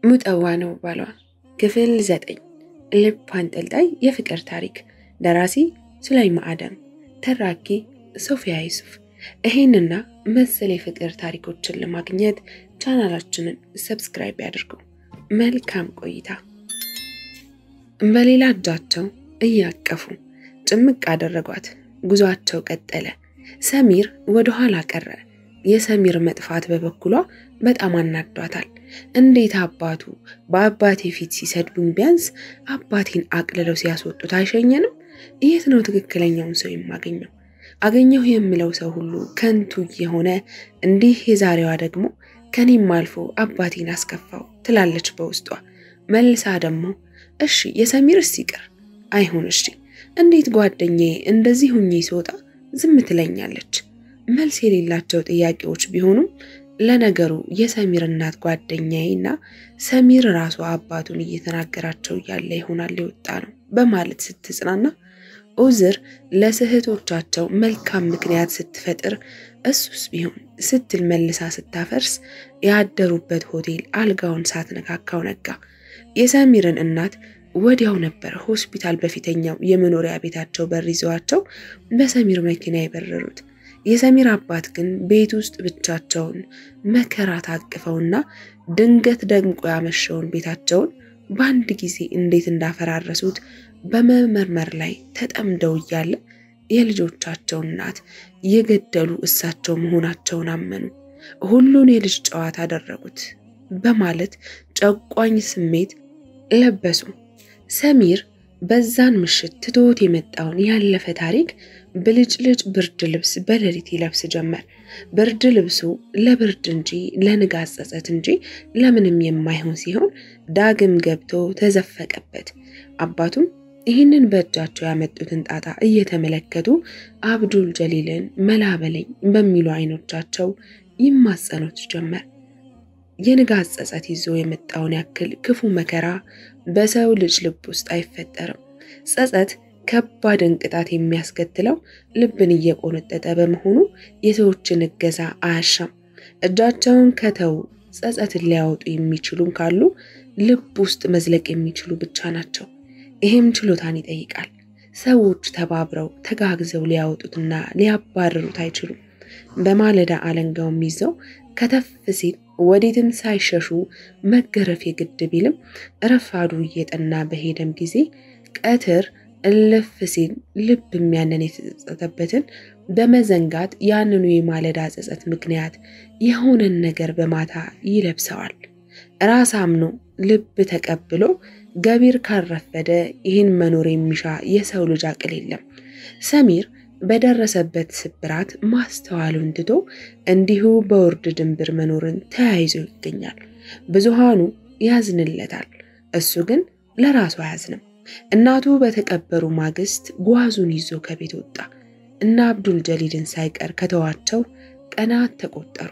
ሙጠዋ ነው ባሏ ክፍል 9 ልብ አንጠልጣይ የፍቅር ታሪክ ደራሲ ሱለይማ አደም ተራኪ ሶፊያ ዩሱፍ። ይሄንና መሰል የፍቅር ታሪኮችን ለማግኘት ቻናላችንን ሰብስክራይብ ያድርጉ። መልካም ቆይታ። በሌላ እጃቸው እያቀፉ ጭምቅ አደረጓት። ጉዟቸው ቀጠለ። ሰሚር ወደ ኋላ ቀረ። የሰሚር መጥፋት በበኩሏ በጣም አናዷታል። እንዴት አባቱ በአባቴ ፊት ሲሰድቡኝ ቢያንስ አባቴን አቅልለው ሲያስወጡት አይሸኘንም? የት ነው ትክክለኛውን ሰው የማገኘው? አገኘሁ የምለው ሰው ሁሉ ከንቱ የሆነ እንዲህ የዛሬዋ ደግሞ ከኔም አልፎ አባቴን አስከፋው ትላለች በውስጧ። መልሳ ደግሞ እሺ የሰሚርስ ይቅር አይሁን እሺ እንዴት ጓደኛዬ እንደዚህ ሁኚ ሲወጣ ዝም ትለኛለች? መልስ የሌላቸው ጥያቄዎች ቢሆኑም ለነገሩ የሰሚር እናት ጓደኛዬና ሰሚር ራሱ አባቱን እየተናገራቸው ያለ ይሆናል የወጣ ነው በማለት ስትጽናና ኡዝር ለስህቶቻቸው መልካም ምክንያት ስትፈጥር እሱስ ቢሆን ስትል መልሳ ስታፈርስ ያደሩበት ሆቴል አልጋውን ሳትነካካው ነጋ። የሰሚርን እናት ወዲያው ነበር ሆስፒታል በፊተኛው የመኖሪያ ቤታቸው በር ይዘዋቸው በሰሚር መኪና ይበረሩት። የሰሚር አባት ግን ቤት ውስጥ ብቻቸውን መከራ ታቅፈውና ድንገት ደንቆ ያመሸውን ቤታቸውን በአንድ ጊዜ እንዴት እንዳፈራረሱት በመመርመር ላይ ተጠምደው እያለ የልጆቻቸው እናት የገደሉ እሳቸው መሆናቸውን አመኑ። ሁሉን የልጅ ጨዋታ አደረጉት በማለት ጨቋኝ ስሜት ለበሱ። ሰሚር በዛን ምሽት ትቶት የመጣውን ያለፈ ታሪክ ብልጭልጭ ብርድ ልብስ በሌሊት ይለብስ ጀመር። ብርድ ልብሱ ለብርድ እንጂ ለንጋት ጸጸት እንጂ ለምንም የማይሆን ሲሆን ዳግም ገብቶ ተዘፈቀበት። አባቱም ይህንን በእጃቸው ያመጡትን ጣጣ እየተመለከቱ አብዱል ጀሊልን መላበለኝ በሚሉ አይኖቻቸው ይማጸኑት ጀመር። የንጋት ጸጸት ይዞ የመጣውን ያክል ክፉ መከራ በሰው ልጅ ልብ ውስጥ አይፈጠርም። ጸጸት ከባድ እንቅጣት የሚያስከትለው ልብን እየቆነጠጠ በመሆኑ የሰዎችን እገዛ አያሻም። እጃቸውን ከተው ጸጸትን ሊያወጡ የሚችሉ ካሉ ልብ ውስጥ መዝለቅ የሚችሉ ብቻ ናቸው። ይሄም ችሎታን ይጠይቃል። ሰዎች ተባብረው ተጋግዘው ሊያወጡትና ሊያባርሩት አይችሉም። በማለዳ አለንጋውም ይዘው ከተፍ ሲል ወዴትም ሳይሸሹ መገረፍ የግድ ቢልም ረፋዱ እየጠና በሄደም ጊዜ ቀትር እልፍ ሲል ልብ የሚያነን የተጸጸተበትን በመዘንጋት ያንኑ የማለዳ ጸጸት ምክንያት የሆነን ነገር በማታ ይለብሰዋል። ራስ አምኖ ልብ ተቀብሎ ገቢር ካረፈደ ይህን መኖር የሚሻ የሰው ልጅ አቅል የለም። ሰሚር በደረሰበት ስብራት ማስተዋሉን ትቶ እንዲሁ በውርድ ድንብር መኖርን ተያይዞ ይገኛል። ብዙሃኑ ያዝንለታል፣ እሱ ግን ለራሱ አያዝንም። እናቱ በተቀበሩ ማግስት ጓዙን ይዞ ከቤት ወጣ። እና አብዱል ጀሊልን ሳይቀር ከተዋቸው ቀናት ተቆጠሩ።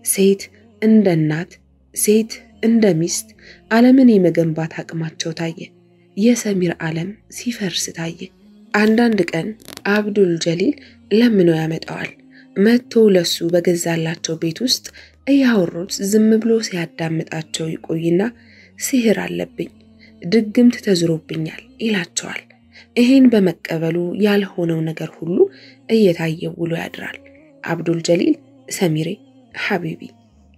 ሴት እንደ እናት፣ ሴት እንደ ሚስት ዓለምን የመገንባት አቅማቸው ታየ። የሰሚር ዓለም ሲፈርስ ታየ። አንዳንድ ቀን አብዱል ጀሊል ለምኖ ያመጣዋል። መጥቶ ለሱ በገዛላቸው ቤት ውስጥ እያወሩት ዝም ብሎ ሲያዳምጣቸው ይቆይና ሲህር አለብኝ ድግምት ተዝሮብኛል ይላቸዋል። ይሄን በመቀበሉ ያልሆነው ነገር ሁሉ እየታየው ውሎ ያድራል። አብዱል ጀሊል ሰሚሬ ሐቢቢ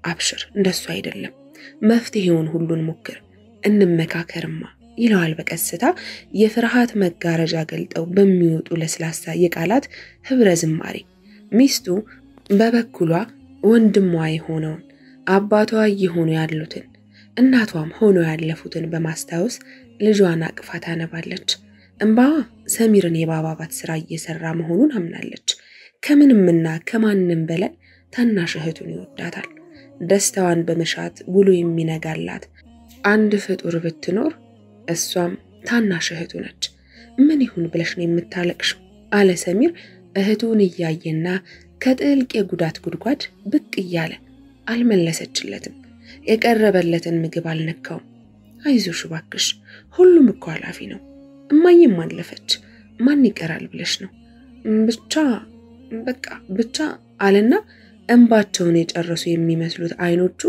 አብሽር እንደሱ አይደለም፣ መፍትሄውን ሁሉን ሞክር፣ እንመካከርማ ይለዋል በቀስታ የፍርሃት መጋረጃ ገልጠው በሚወጡ ለስላሳ የቃላት ህብረ ዝማሬ። ሚስቱ በበኩሏ ወንድሟ የሆነውን አባቷ የሆኑ ያሉትን እናቷም ሆኖ ያለፉትን በማስታወስ ልጇን አቅፋ ታነባለች። እንባዋ ሰሚርን የባባባት ስራ እየሰራ መሆኑን አምናለች። ከምንምና ከማንም በላይ ታናሽ እህቱን ይወዳታል። ደስታዋን በመሻት ውሎ የሚነጋላት አንድ ፍጡር ብትኖር እሷም ታናሽ እህቱ ነች። ምን ይሁን ብለሽ ነው የምታለቅሽው? አለ ሰሚር እህቱን እያየና ከጥልቅ የጉዳት ጉድጓድ ብቅ እያለ። አልመለሰችለትም። የቀረበለትን ምግብ አልነካውም። አይዞሽ ባክሽ ሁሉም እኮ አላፊ ነው። እማዬም አለፈች፣ ማን ይቀራል ብለሽ ነው? ብቻ አለና እንባቸውን የጨረሱ የሚመስሉት አይኖቹ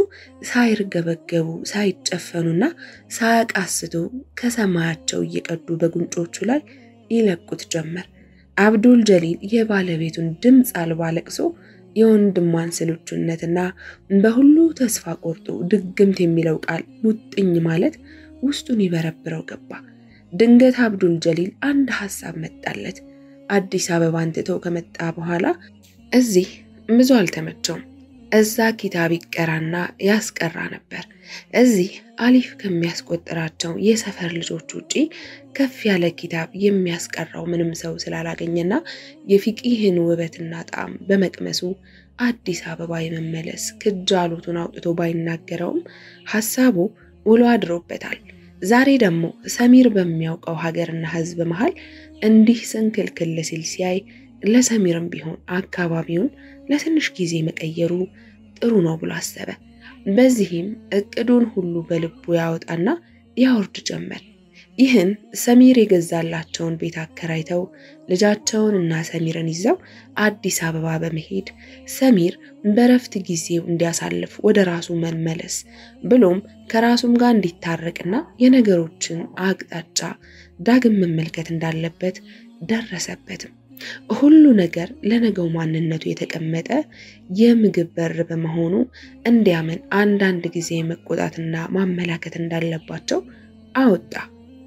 ሳይርገበገቡ ሳይጨፈኑና ሳያቃስቱ ከሰማያቸው እየቀዱ በጉንጮቹ ላይ ይለቁት ጀመር። አብዱል ጀሊል የባለቤቱን ድምፅ አልባ ለቅሶ የወንድሟን ስልቹነትና በሁሉ ተስፋ ቆርጦ ድግምት የሚለው ቃል ሙጥኝ ማለት ውስጡን ይበረብረው ገባ። ድንገት አብዱል ጀሊል አንድ ሐሳብ መጣለት። አዲስ አበባን ትቶ ከመጣ በኋላ እዚህ ብዙ አልተመቸውም። እዛ ኪታብ ይቀራና ያስቀራ ነበር። እዚህ አሊፍ ከሚያስቆጥራቸው የሰፈር ልጆች ውጪ ከፍ ያለ ኪታብ የሚያስቀራው ምንም ሰው ስላላገኘና የፊቂህን ውበትና ጣዕም በመቅመሱ አዲስ አበባ የመመለስ ክጃሉቱን አውጥቶ ባይናገረውም ሐሳቡ ውሎ አድሮበታል። ዛሬ ደግሞ ሰሚር በሚያውቀው ሀገርና ሕዝብ መሃል እንዲህ ስንክልክል ሲል ሲያይ ለሰሚርም ቢሆን አካባቢውን ለትንሽ ጊዜ መቀየሩ ጥሩ ነው ብሎ አሰበ። በዚህም እቅዱን ሁሉ በልቡ ያወጣና ያወርድ ጀመር። ይህን ሰሚር የገዛላቸውን ቤት አከራይተው ልጃቸውንና ሰሚርን ይዘው አዲስ አበባ በመሄድ ሰሚር በረፍት ጊዜው እንዲያሳልፍ ወደ ራሱ መመለስ ብሎም ከራሱም ጋር እንዲታረቅና የነገሮችን አቅጣጫ ዳግም መመልከት እንዳለበት ደረሰበትም። ሁሉ ነገር ለነገው ማንነቱ የተቀመጠ የምግብ በር በመሆኑ እንዲያምን አንዳንድ ጊዜ መቆጣትና ማመላከት እንዳለባቸው አወጣ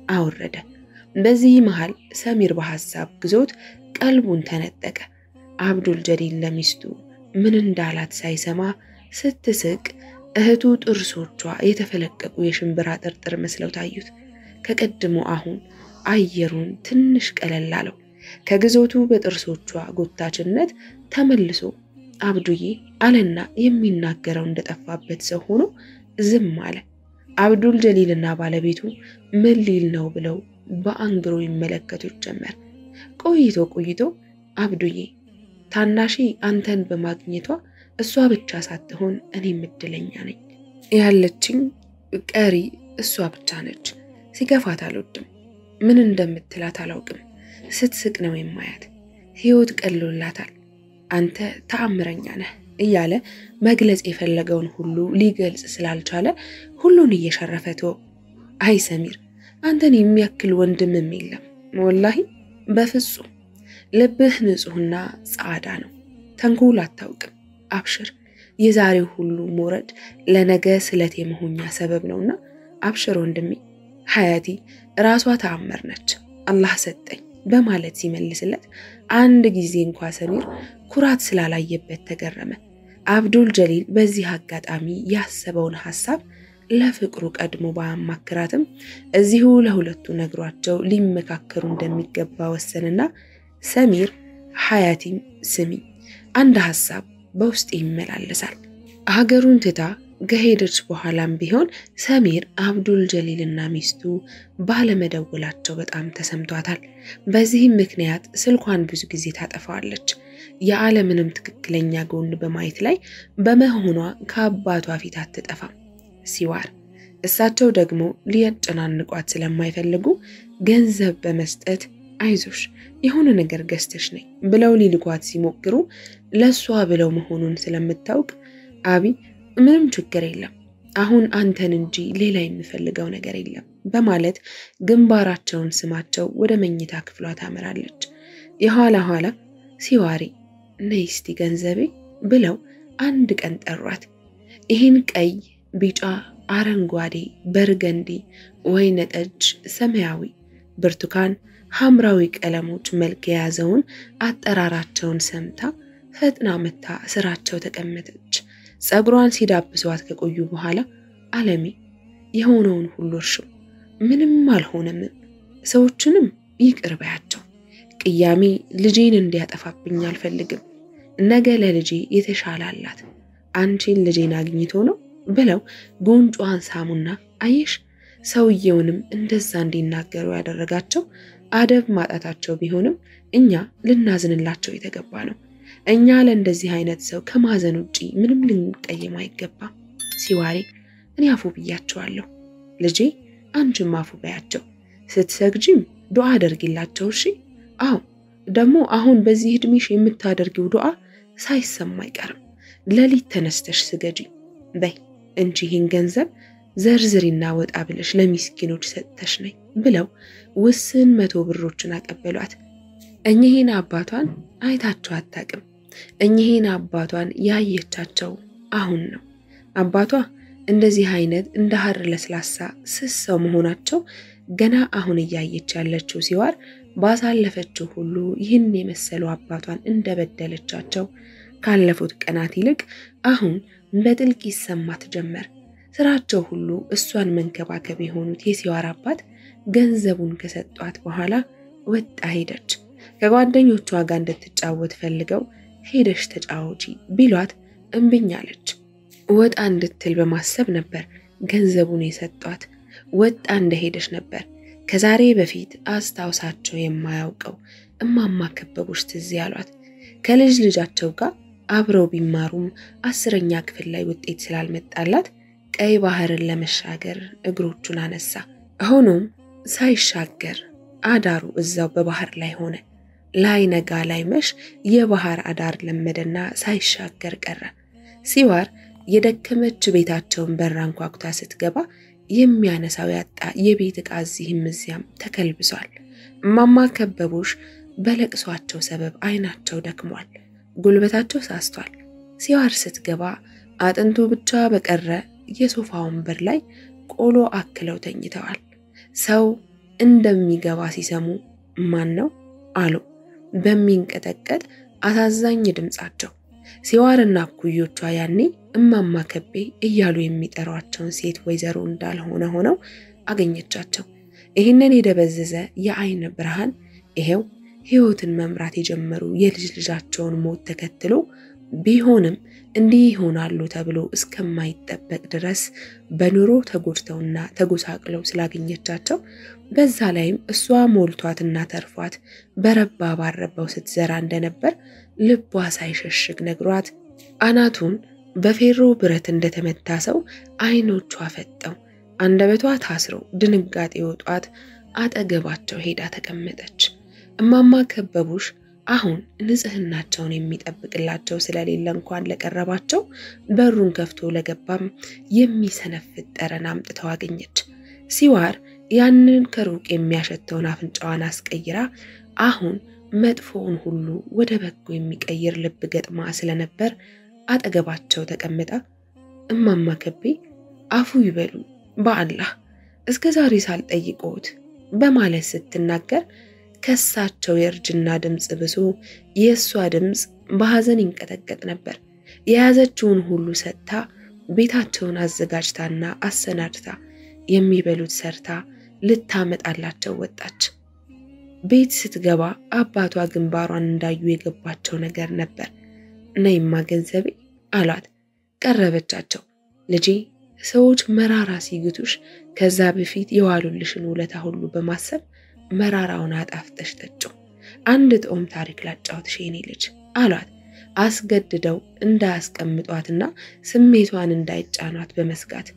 አወረደ። በዚህ መሃል ሰሚር በሐሳብ ግዞት ቀልቡን ተነጠቀ። አብዱል ጀሊል ለሚስቱ ምን እንዳላት ሳይሰማ ስትስቅ እህቱ ጥርሶቿ የተፈለቀቁ የሽምብራ ጥርጥር መስለው ታዩት። ከቀድሞ አሁን አየሩን ትንሽ ቀለል አለው። ከግዞቱ በጥርሶቿ ጎታችነት ተመልሶ አብዱዬ አለና የሚናገረው እንደጠፋበት ሰው ሆኖ ዝም አለ። አብዱል ጀሊልና ባለቤቱ ምን ሊል ነው ብለው በአንግሮ ይመለከቱት ጀመር። ቆይቶ አብዱዬ ታናሺ አንተን በማግኘቷ እሷ ብቻ ሳትሆን እኔም እድለኛ ነኝ። ያለችኝ ቀሪ እሷ ብቻ ነች። ሲገፋት አልወድም። ምን እንደምትላት አላውቅም። ስትስቅ ነው የማያት። ህይወት ቀሎላታል። አንተ ተአምረኛ ነህ እያለ መግለጽ የፈለገውን ሁሉ ሊገልጽ ስላልቻለ ሁሉን እየሸረፈቶ አይ ሰሚር አንተን የሚያክል ወንድምም የለም። ወላሂ በፍጹም ልብህ ንጹህና ጻዳ ነው። ተንኮል አታውቅም። አብሽር የዛሬው ሁሉ ሞረድ ለነገ ስለት የመሆኛ ሰበብ ነውና አብሽር ወንድሜ። ሐያቲ ራሷ ተአምር ነች አላህ ሰጠኝ በማለት ሲመልስለት አንድ ጊዜ እንኳን ሰሚር ኩራት ስላላየበት ተገረመ። አብዱል ጀሊል በዚህ አጋጣሚ ያሰበውን ሐሳብ ለፍቅሩ ቀድሞ ባማከራትም እዚሁ ለሁለቱ ነግሯቸው ሊመካከሩ እንደሚገባ ወሰነና ሰሚር ሐያቲም ስሚ አንድ ሐሳብ በውስጥ ይመላለሳል። ሀገሩን ትታ ከሄደች በኋላም ቢሆን ሰሚር አብዱል ጀሊልና ሚስቱ ባለመደወላቸው በጣም ተሰምቷታል። በዚህም ምክንያት ስልኳን ብዙ ጊዜ ታጠፋዋለች። የዓለምንም ትክክለኛ ጎን በማየት ላይ በመሆኗ ከአባቷ ፊት አትጠፋም። ሲዋር እሳቸው ደግሞ ሊያጨናንቋት ስለማይፈልጉ ገንዘብ በመስጠት አይዞሽ የሆነ ነገር ገዝተሽ ነይ ብለው ሊልኳት ሲሞክሩ ለሷ ብለው መሆኑን ስለምታውቅ አቢ ምንም ችግር የለም አሁን አንተን እንጂ ሌላ የሚፈልገው ነገር የለም በማለት ግንባራቸውን ስማቸው ወደ መኝታ ክፍሏ ታመራለች። የኋላ ሲዋሪ ነይ እስቲ ገንዘቤ ብለው አንድ ቀን ጠሯት። ይህን ቀይ፣ ቢጫ፣ አረንጓዴ፣ በርገንዲ፣ ወይነ ጠጅ፣ ሰማያዊ፣ ብርቱካን፣ ሐምራዊ ቀለሞች መልክ የያዘውን አጠራራቸውን ሰምታ ፈጥና መታ ስራቸው ተቀመጠች። ጸጉሯን ሲዳብሷት ከቆዩ በኋላ አለሚ የሆነውን ሁሉ እርሹ ምንም አልሆነም፣ ሰዎችንም ይቅር በያቸው። ቅያሜ ልጄን እንዲያጠፋብኝ አልፈልግም። ነገ ለልጄ የተሻለ አላት። አንቺን ልጄን አግኝቶ ነው ብለው ጉንጯን ሳሙና አየሽ ሰውየውንም እንደዛ እንዲናገሩ ያደረጋቸው አደብ ማጣታቸው ቢሆንም እኛ ልናዝንላቸው የተገባ ነው። እኛ ለእንደዚህ አይነት ሰው ከማዘን ውጪ ምንም ልንቀየም አይገባም። ሲዋሪ እኔ አፉ ብያቸዋለሁ። ልጄ አንቺም አፉ በያቸው። ስትሰግጂም ዱዓ አድርጊላቸው እሺ። አዎ ደግሞ አሁን በዚህ እድሜሽ የምታደርጊው ዱዓ ሳይሰማ አይቀርም። ለሊት ተነስተሽ ስገጂ በይ እንጂ ይህን ገንዘብ ዘርዝሪና ወጣ ብለሽ ለሚስኪኖች ሰጥተሽ ነይ ብለው ውስን 100 ብሮችን አቀበሏት። እኚህን አባቷን አይታቸው አታውቅም። እኚህን አባቷን ያየቻቸው አሁን ነው። አባቷ እንደዚህ አይነት እንደ ሐር ለስላሳ ስሰው መሆናቸው ገና አሁን እያየች ያለችው ሲዋር ባሳለፈችው ሁሉ ይህን የመሰሉ አባቷን እንደበደለቻቸው ካለፉት ቀናት ይልቅ አሁን በጥልቅ ይሰማት ጀመር። ስራቸው ሁሉ እሷን መንከባከብ የሆኑት የሲዋር አባት ገንዘቡን ከሰጧት በኋላ ወጣ ሄደች። ከጓደኞቿ ጋር እንድትጫወት ፈልገው ሄደሽ ተጫወቺ ቢሏት እምብኝ አለች። ወጣ እንድትል በማሰብ ነበር ገንዘቡን የሰጧት። ወጣ እንደሄደች ነበር ከዛሬ በፊት አስታውሳቸው የማያውቀው እማማ ከበቡሽ ትዝ ያሏት። ከልጅ ልጃቸው ጋር አብረው ቢማሩም 10ኛ ክፍል ላይ ውጤት ስላልመጣላት ቀይ ባህርን ለመሻገር እግሮቹን አነሳ። ሆኖም ሳይሻገር አዳሩ እዛው በባህር ላይ ሆነ። ላይ ነጋ ላይ መሽ የባህር አዳር ለመደና ሳይሻገር ቀረ። ሲዋር የደከመች ቤታቸውን በራንኳኩታ ስትገባ የሚያነሳው ያጣ የቤት ዕቃ እዚህም እዚያም ተከልብሷል። እማማ ከበቡሽ በለቅሷቸው ሰበብ አይናቸው ደክሟል፣ ጉልበታቸው ሳስቷል። ሲዋር ስትገባ አጥንቱ ብቻ በቀረ የሶፋ ወንበር ላይ ቆሎ አክለው ተኝተዋል። ሰው እንደሚገባ ሲሰሙ ማን ነው አሉ በሚንቀጠቀጥ አሳዛኝ ድምጻቸው። ሲዋርና ኩዮቿ ያኔ እማማ ከቤ እያሉ የሚጠሯቸውን ሴት ወይዘሮ እንዳልሆነ ሆነው አገኘቻቸው። ይህንን የደበዘዘ የአይን ብርሃን ይሄው ህይወትን መምራት የጀመሩ የልጅ ልጃቸውን ሞት ተከትሎ ቢሆንም እንዲህ ይሆናሉ ተብሎ እስከማይጠበቅ ድረስ በኑሮ ተጎድተውና ተጎሳቅለው ስላገኘቻቸው በዛ ላይም እሷ ሞልቷትና ተርፏት በረባ ባረባው ስትዘራ እንደነበር ልቧ ሳይሸሽግ ነግሯት አናቱን በፌሮ ብረት እንደተመታ ሰው አይኖቿ ፈጠው አንደበቷ ታስረው ድንጋጤ ወጧት አጠገባቸው ሄዳ ተቀመጠች። እማማ ከበቡሽ አሁን ንጽህናቸውን የሚጠብቅላቸው ስለሌለ እንኳን ለቀረባቸው በሩን ከፍቶ ለገባም የሚሰነፍጥ ጠረን አምጥተው አገኘች። ሲዋር ያንን ከሩቅ የሚያሸተውን አፍንጫዋን አስቀይራ አሁን መጥፎውን ሁሉ ወደ በጎ የሚቀይር ልብ ገጥማ ስለነበር አጠገባቸው ተቀምጣ እማማ ከቤ አፉ ይበሉ በአላህ እስከ ዛሬ ሳልጠይቆት በማለት ስትናገር ከሳቸው የእርጅና ድምጽ ብሶ የሷ ድምጽ በሐዘን ይንቀጠቀጥ ነበር። የያዘችውን ሁሉ ሰጥታ ቤታቸውን አዘጋጅታና አሰናድታ የሚበሉት ሰርታ ልታመጣላቸው ወጣች። ቤት ስትገባ አባቷ ግንባሯን እንዳዩ የገባቸው ነገር ነበር። ነይማ ገንዘቤ አሏት። ቀረበቻቸው። ልጄ ሰዎች መራራ ሲግቱሽ ከዛ በፊት የዋሉልሽን ውለታ ሁሉ በማሰብ መራራውን አጣፍጠሽ ጠጪው። አንድ ጦም ታሪክ ላጫውትሽ የኔ ልጅ አሏት። አስገድደው እንዳያስቀምጧትና ስሜቷን እንዳይጫኗት በመስጋት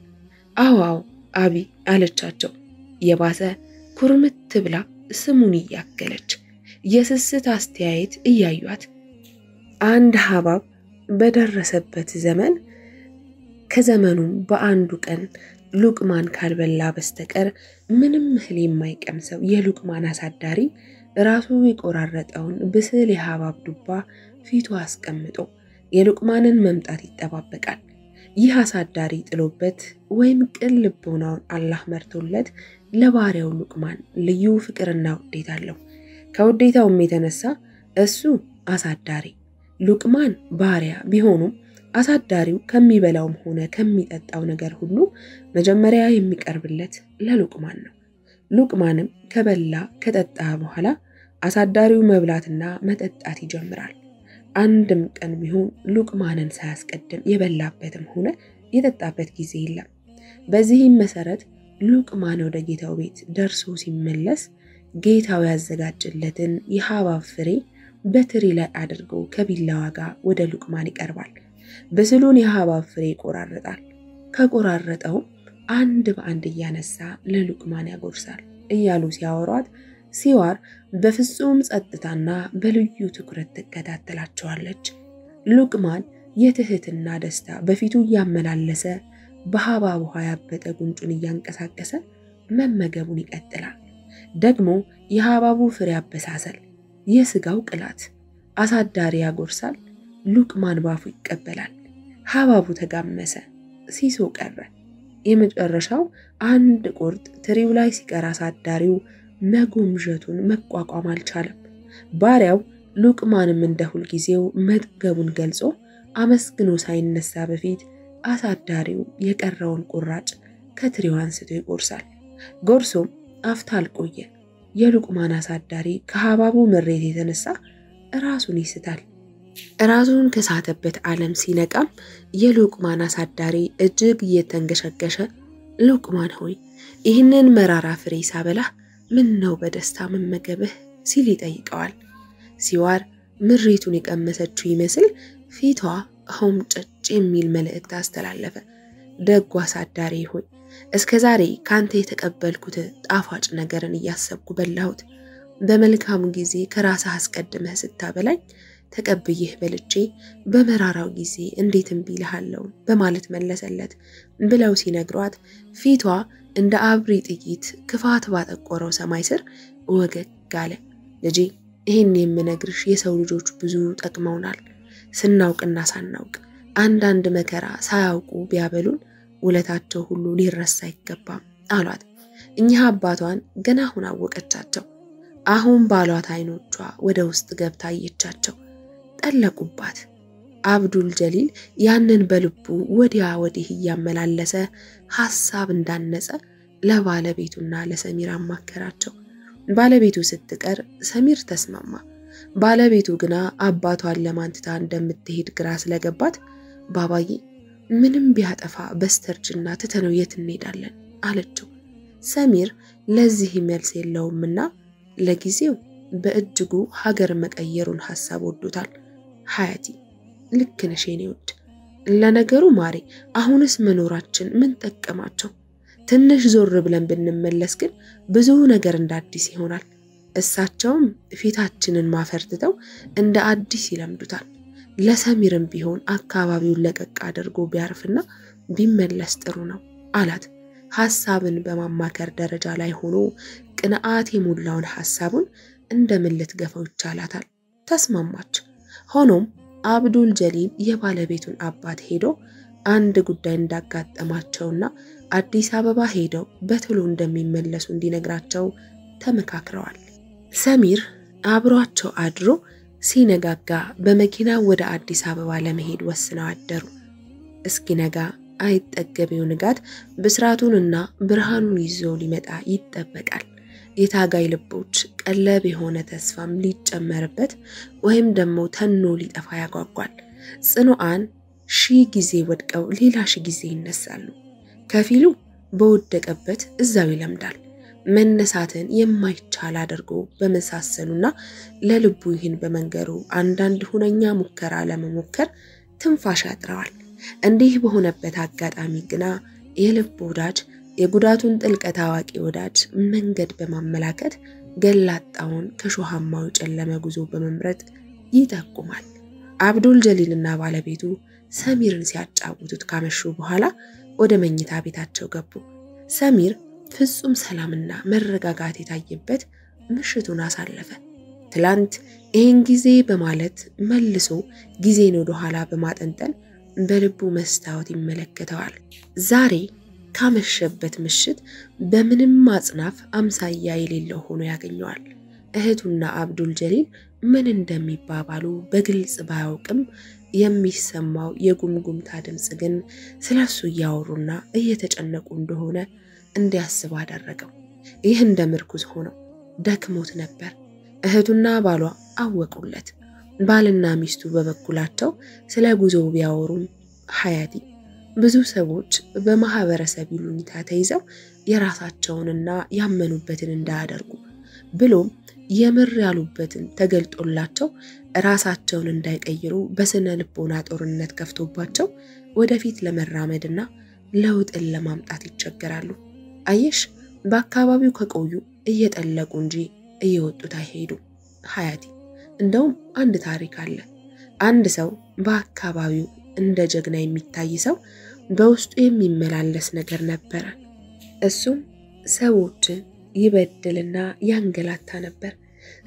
አዋው አቢ አለቻቸው። የባሰ ኩርምት ብላ ስሙን እያገለች የስስት አስተያየት እያዩት አንድ ሐባብ በደረሰበት ዘመን ከዘመኑም በአንዱ ቀን ሉቅማን ካልበላ በስተቀር ምንም እህል የማይቀምሰው የሉቅማን አሳዳሪ ራሱ የቆራረጠውን ብስል የሐባብ ዱባ ፊቱ አስቀምጦ የሉቅማንን መምጣት ይጠባበቃል። ይህ አሳዳሪ ጥሎበት ወይም ቅን ልቦናውን አላህ መርቶለት ለባሪያው ሉቅማን ልዩ ፍቅርና ውዴታ አለው። ከውዴታውም የተነሳ እሱ አሳዳሪ ሉቅማን ባሪያ ቢሆኑም አሳዳሪው ከሚበላውም ሆነ ከሚጠጣው ነገር ሁሉ መጀመሪያ የሚቀርብለት ለሉቅማን ነው። ሉቅማንም ከበላ ከጠጣ በኋላ አሳዳሪው መብላትና መጠጣት ይጀምራል። አንድም ቀን ቢሆን ሉቅማንን ሳያስቀድም የበላበትም ሆነ የጠጣበት ጊዜ የለም። በዚህም መሰረት ሉቅማን ወደ ጌታው ቤት ደርሶ ሲመለስ ጌታው ያዘጋጀለትን የሐባብ ፍሬ በትሪ ላይ አድርጎ ከቢላዋ ጋር ወደ ሉቅማን ይቀርባል። በስሉን የሐባብ ፍሬ ይቆራረጣል። ከቆራረጠው አንድ በአንድ እያነሳ ለሉቅማን ያጎርሳል እያሉ ሲያወሯት ሲዋር በፍጹም ጸጥታና በልዩ ትኩረት ተከታተላቸዋለች። ሉቅማን የትህትና ደስታ በፊቱ ያመላለሰ በሐባብ ውሃ ያበጠ ጉንጩን እያንቀሳቀሰ መመገቡን ይቀጥላል። ደግሞ የሐባቡ ፍሬ አበሳሰል፣ የስጋው ቅላት አሳዳሪ ያጎርሳል፣ ሉቅማን ባፉ ይቀበላል። ሐባቡ ተጋመሰ፣ ሲሶ ቀረ። የመጨረሻው አንድ ቁርጥ ትሪው ላይ ሲቀር አሳዳሪው መጎምጀቱን መቋቋም አልቻለም። ባሪያው ሉቅማንም እንደ ሁል ጊዜው መጥገቡን ገልጾ አመስግኖ ሳይነሳ በፊት አሳዳሪው የቀረውን ቁራጭ ከትሪው አንስቶ ይቆርሳል። ጎርሶም አፍታ አልቆየ። የሉቅማን አሳዳሪ ከሐባቡ ምሬት የተነሳ ራሱን ይስታል። ራሱን ከሳተበት ዓለም ሲነቃም የሉቅማን አሳዳሪ እጅግ እየተንገሸገሸ ሉቅማን ሆይ ይህንን መራራ ፍሬ ሳበላህ ምን ነው በደስታ መመገብህ ሲል ይጠይቀዋል። ሲዋር ምሬቱን የቀመሰችው ይመስል ፊቷ ሆምጨጭ የሚል መልእክት አስተላለፈ። ደጉ አሳዳሪ ሆይ እስከዛሬ ካንተ የተቀበልኩት ጣፋጭ ነገርን እያሰብኩ በላሁት። በመልካም ጊዜ ከራስህ አስቀድመህ ስታበላኝ ተቀብዬህ በልቼ በመራራው ጊዜ እንዴት እምቢ እልሃለሁ በማለት መለሰለት ብለው ሲነግሯት ፊቷ እንደ አብሪ ጥይት ክፋት ባጠቆረው ሰማይ ስር ወገግ አለ። ልጄ ይህን የምነግርሽ የሰው ልጆች ብዙ ጠቅመውናል። ስናውቅና ሳናውቅ አንዳንድ መከራ ሳያውቁ ቢያበሉን ውለታቸው ሁሉ ሊረሳ አይገባም አሏት። እኚህ አባቷን ገና አሁን አወቀቻቸው። አሁን ባሏት አይኖቿ ወደ ውስጥ ገብታ አየቻቸው። ጠለቁባት። አብዱል ጀሊል ያንን በልቡ ወዲያ ወዲህ እያመላለሰ ሐሳብ እንዳነጸ ለባለቤቱና ለሰሚር አማከራቸው። ባለቤቱ ስትቀር ሰሚር ተስማማ። ባለቤቱ ግና አባቷን ለማንትታ እንደምትሄድ ግራ ስለገባት ባባዬ ምንም ቢያጠፋ በስተርጅና ትተነው የት እንሄዳለን አለችው። ሰሚር ለዚህ መልስ የለውምና ለጊዜው በእጅጉ ሀገር መቀየሩን ሐሳብ ወዶታል። ሐያቲ ልክ ነሽ የኔ ውድ፣ ለነገሩ ማሬ አሁንስ መኖራችን ምን ጠቀማቸው? ትንሽ ዞር ብለን ብንመለስ ግን ብዙ ነገር እንዳዲስ ይሆናል። እሳቸውም ፊታችንን ማፈርትተው እንደ አዲስ ይለምዱታል። ለሰሚርም ቢሆን አካባቢውን ለቀቅ አድርጎ ቢያርፍና ቢመለስ ጥሩ ነው አላት። ሐሳብን በማማከር ደረጃ ላይ ሆኖ ቅንዓት የሞላውን ሐሳቡን እንደምን ልትገፋው ይቻላታል። ተስማማች። ሆኖም አብዱል ጀሊል የባለቤቱን አባት ሄዶ አንድ ጉዳይ እንዳጋጠማቸውና አዲስ አበባ ሄደው በቶሎ እንደሚመለሱ እንዲነግራቸው ተመካክረዋል። ሰሚር አብሯቸው አድሮ ሲነጋጋ በመኪና ወደ አዲስ አበባ ለመሄድ ወስነው አደሩ። እስኪነጋ አይጠገቤው ንጋት ብስራቱንና ብርሃኑን ይዞ ሊመጣ ይጠበቃል። የታጋይ ልቦች ቀለብ የሆነ ተስፋም ሊጨመርበት ወይም ደግሞ ተኖ ሊጠፋ ያጓጓል። ጽኑዓን ሺህ ጊዜ ወድቀው ሌላ ሺህ ጊዜ ይነሳሉ። ከፊሉ በወደቀበት እዛው ይለምዳል። መነሳትን የማይቻል አድርጎ በመሳሰሉና ለልቡ ይህን በመንገሩ አንዳንድ ሁነኛ ሙከራ ለመሞከር ትንፋሽ ያጥረዋል። እንዲህ በሆነበት አጋጣሚ ግና የልብ ወዳጅ የጉዳቱን ጥልቀት አዋቂ ወዳጅ መንገድ በማመላከት ገላጣውን ከሾሃማው ጨለመ ጉዞ በመምረጥ ይጠቁማል። አብዱል ጀሊልና ባለቤቱ ሰሚርን ሲያጫውቱት ካመሹ በኋላ ወደ መኝታ ቤታቸው ገቡ። ሰሚር ፍጹም ሰላምና መረጋጋት የታየበት ምሽቱን አሳለፈ። ትላንት ይህን ጊዜ በማለት መልሶ ጊዜን ወደ ኋላ በማጠንጠን በልቡ መስታወት ይመለከተዋል። ዛሬ ካመሸበት ምሽት በምንም ማጽናፍ አምሳያ የሌለው ሆኖ ያገኘዋል። እህቱና አብዱል ጀሊል ምን እንደሚባባሉ በግልጽ ባያውቅም የሚሰማው የጉምጉምታ ድምጽ ግን ስለሱ እያወሩና እየተጨነቁ እንደሆነ እንዲያስብ አደረገው። ይህ እንደምርኩዝ ሆኖ ደክሞት ነበር። እህቱና ባሏ አወቁለት። ባልና ሚስቱ በበኩላቸው ስለ ጉዞው ቢያወሩም ሐያቲ ብዙ ሰዎች በማህበረሰብ ይሉኝታ ተይዘው የራሳቸውንና ያመኑበትን እንዳያደርጉ ብሎም የምር ያሉበትን ተገልጦላቸው ራሳቸውን እንዳይቀይሩ በስነ ልቦና ጦርነት ከፍቶባቸው ወደፊት ለመራመድና ለውጥን ለማምጣት ይቸገራሉ። አየሽ በአካባቢው ከቆዩ እየጠለቁ እንጂ እየወጡት አይሄዱ። ሐያቲ እንደውም አንድ ታሪክ አለ። አንድ ሰው በአካባቢው እንደ ጀግና የሚታይ ሰው በውስጡ የሚመላለስ ነገር ነበር። እሱም ሰዎችን ይበድልና ያንገላታ ነበር።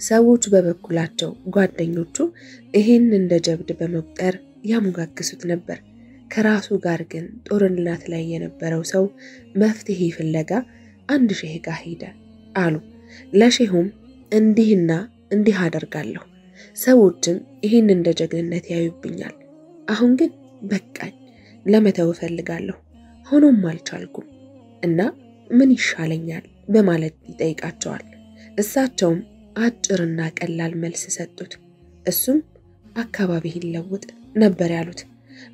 ሰዎች በበኩላቸው ጓደኞቹ ይሄን እንደ ጀብድ በመቁጠር ያሞጋግሱት ነበር። ከራሱ ጋር ግን ጦርነት ላይ የነበረው ሰው መፍትሄ ፍለጋ አንድ ሼህ ጋር ሄደ አሉ። ለሼሁም እንዲህና እንዲህ አደርጋለሁ፣ ሰዎችም ይሄን እንደ ጀግንነት ያዩብኛል። አሁን ግን በቃኝ፣ ለመተው ፈልጋለሁ፣ ሆኖም አልቻልኩም እና ምን ይሻለኛል በማለት ይጠይቃቸዋል። እሳቸውም አጭርና ቀላል መልስ ሰጡት። እሱም አካባቢህን ለውጥ ነበር ያሉት።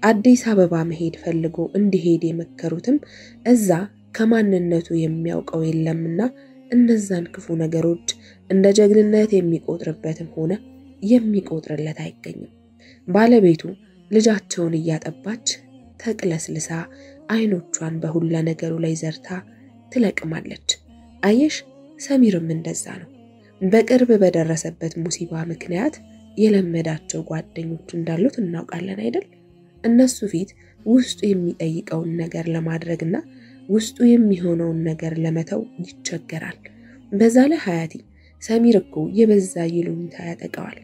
አዲስ አበባ መሄድ ፈልጎ እንዲሄድ የመከሩትም እዛ ከማንነቱ የሚያውቀው የለምና እነዛን ክፉ ነገሮች እንደ ጀግንነት የሚቆጥርበትም ሆነ የሚቆጥርለት አይገኝም። ባለቤቱ ልጃቸውን እያጠባች ተቅለስልሳ አይኖቿን በሁላ ነገሩ ላይ ዘርታ ትለቅማለች። አየሽ፣ ሰሚርም እንደዛ ነው። በቅርብ በደረሰበት ሙሲባ ምክንያት የለመዳቸው ጓደኞች እንዳሉት እናውቃለን አይደል? እነሱ ፊት ውስጡ የሚጠይቀውን ነገር ለማድረግና ውስጡ የሚሆነውን ነገር ለመተው ይቸገራል። በዛ ላይ ሀያቲ ሰሚር እኮ የበዛ ይሉኝታ ያጠቃዋል።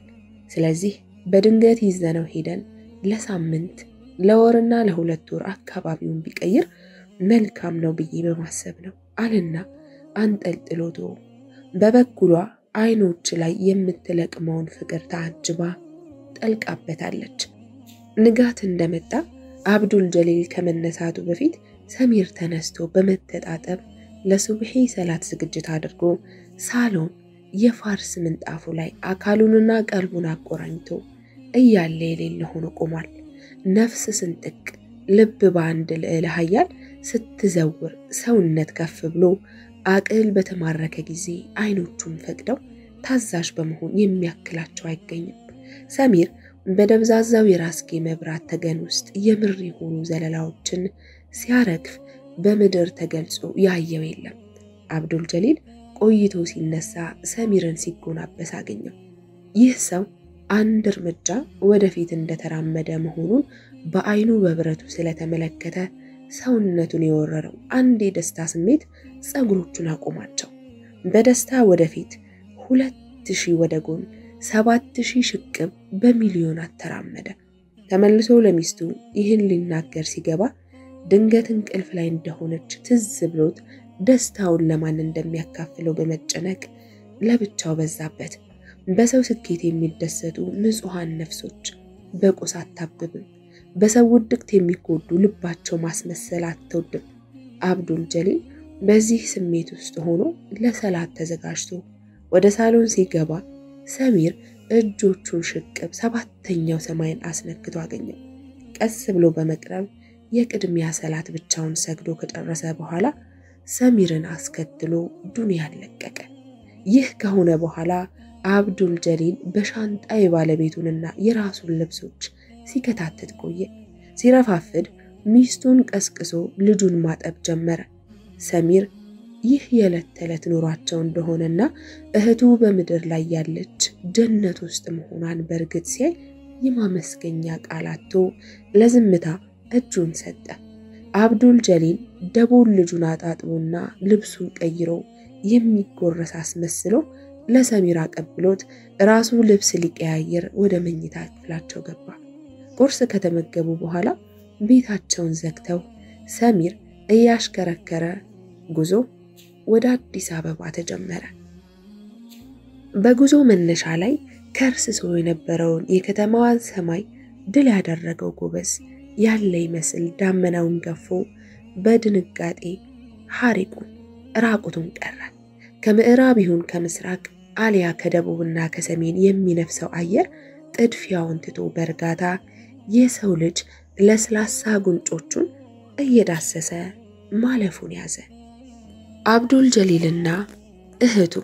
ስለዚህ በድንገት ይዘነው ሄደን ለሳምንት ለወርና ለ2 ወር አካባቢውን ቢቀይር መልካም ነው ብዬ በማሰብ ነው አለና አንጠልጥሎቶ በበኩሏ አይኖች ላይ የምትለቅመውን ፍቅር ታጅባ ጠልቃበታለች። ንጋት እንደመጣ አብዱል ጀሊል ከመነሳቱ በፊት ሰሚር ተነስቶ በመተጣጠብ ለሱብሂ ሰላት ዝግጅት አድርጎ ሳሎን የፋርስ ምንጣፉ ላይ አካሉንና ቀልቡን አቆራኝቶ እያለ የሌለ ሆኖ ቆሟል። ነፍስ ስንጥቅ ልብ በአንድ ልዕለ ኃያል ስትዘውር ሰውነት ከፍ ብሎ አቅል በተማረከ ጊዜ አይኖቹን ፈቅደው ታዛዥ በመሆን የሚያክላቸው አይገኝም። ሰሚር በደብዛዛው የራስጌ መብራት ተገን ውስጥ የምር የሆኑ ዘለላዎችን ሲያረግፍ በምድር ተገልጾ ያየው የለም። አብዱል ጀሊል ቆይቶ ሲነሳ ሰሚርን ሲጎናበስ አገኘው። ይህ ሰው አንድ እርምጃ ወደፊት እንደተራመደ መሆኑን በአይኑ በብረቱ ስለተመለከተ ሰውነቱን የወረረው አንድ የደስታ ስሜት ጸጉሮቹን አቆማቸው። በደስታ ወደፊት 2000 ወደ ጎን 7000 ሽቅብ በሚሊዮን አተራመደ። ተመልሶ ለሚስቱ ይህን ሊናገር ሲገባ ድንገት እንቅልፍ ላይ እንደሆነች ትዝ ብሎት ደስታውን ለማን እንደሚያካፍለው በመጨነቅ ለብቻው በዛበት። በሰው ስኬት የሚደሰቱ ንጹሃን ነፍሶች በቁስ አታብብም። በሰው ውድቅት የሚጎዱ ልባቸው ማስመሰል አትወድም። አብዱል ጀሊል በዚህ ስሜት ውስጥ ሆኖ ለሰላት ተዘጋጅቶ ወደ ሳሎን ሲገባ ሰሚር እጆቹን ሽቅብ 7ኛው ሰማይን አስነክቶ አገኘው። ቀስ ብሎ በመቅረብ የቅድሚያ ሰላት ብቻውን ሰግዶ ከጨረሰ በኋላ ሰሚርን አስከትሎ ዱንያን ለቀቀ። ይህ ከሆነ በኋላ አብዱል ጀሊል በሻንጣ የባለቤቱንና የራሱን ልብሶች ሲከታተት ቆየ። ሲረፋፍድ ሚስቱን ቀስቅሶ ልጁን ማጠብ ጀመረ። ሰሚር ይህ የዕለት ተዕለት ኑሯቸው እንደሆነና እህቱ በምድር ላይ ያለች ጀነት ውስጥ መሆኗን በርግጥ ሲያይ የማመስገኛ ቃላቶ ለዝምታ እጁን ሰጠ። አብዱል ጀሊል ደቦል ልጁን አጣጥቦና ልብሱን ቀይሮ የሚጎረስ አስመስሎ ለሰሚር አቀብሎት ራሱ ልብስ ሊቀያየር ወደ መኝታ ክፍላቸው ገባ። ቁርስ ከተመገቡ በኋላ ቤታቸውን ዘግተው ሰሚር እያሽከረከረ ጉዞ ወደ አዲስ አበባ ተጀመረ። በጉዞ መነሻ ላይ ከርስሶ የነበረውን የከተማዋን ሰማይ ድል ያደረገው ጎበዝ ያለ ይመስል ዳመናውን ገፎ በድንጋጤ ሐሪቁን ራቁቱን ቀረ። ከምዕራብ ይሁን ከምስራቅ አሊያ ከደቡብና ከሰሜን የሚነፍሰው አየር ጥድፊያውን ትቶ በርጋታ የሰው ልጅ ለስላሳ ጉንጮቹን እየዳሰሰ ማለፉን ያዘ። አብዱል ጀሊልና እህቱ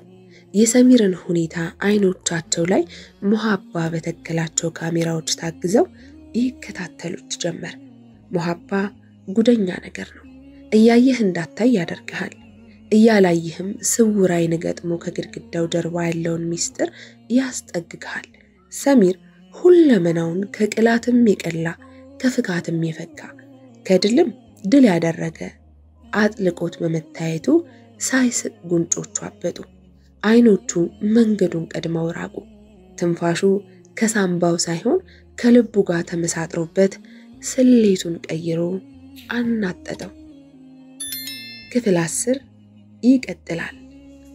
የሰሚርን ሁኔታ አይኖቻቸው ላይ ሙሐባ በተከላቸው ካሜራዎች ታግዘው ይከታተሉት ጀመር። ሙሐባ ጉደኛ ነገር ነው። እያየህ እንዳታይ ያደርግሃል። እያላየህም ስውር አይን ገጥሞ ከግድግዳው ጀርባ ያለውን ሚስጥር ያስጠግግሃል። ሰሚር ሁለመናውን ከቅላትም የቀላ ከፍካትም የፈካ ከድልም ድል ያደረገ አጥልቆት በመታየቱ ሳይስቅ ጉንጮቹ አበጡ። አይኖቹ መንገዱን ቀድመው ራቁ። ትንፋሹ ከሳምባው ሳይሆን ከልቡ ጋር ተመሳጥሮበት ስሌቱን ቀይሮ አናጠጠው። ክፍል 10 ይቀጥላል።